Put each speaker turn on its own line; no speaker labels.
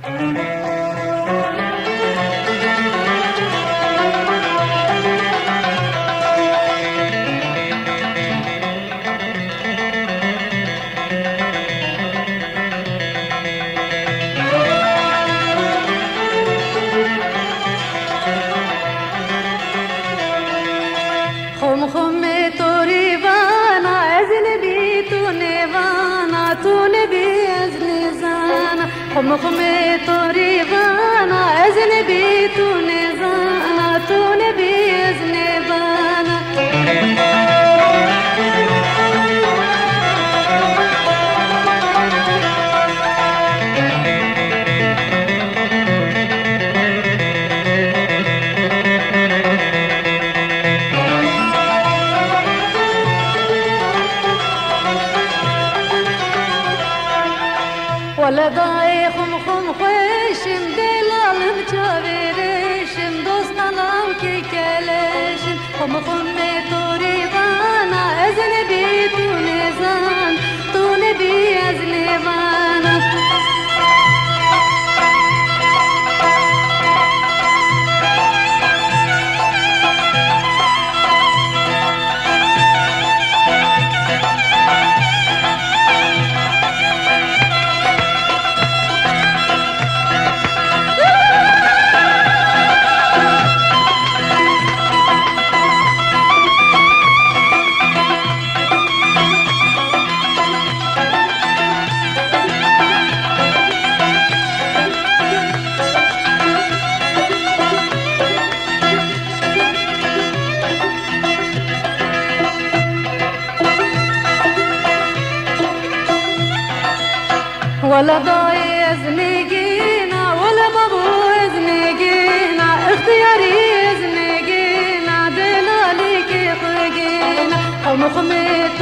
خم خم توری وانا از نبی تو نوانا تو نبی از نزانا خم خم توری وانا از نبی تو نزانا تو نبی از نوانا ولدای خم خم خوشم دلالم چاویرشم دوستانم کی کلشم خم خم توری وانا از نبی تو نزان تو نبی از نوانا ولا ضاي ازنقينا ولا بابو ازنقينا اختياري ازنقينا دلالي كي خقينا خم خميت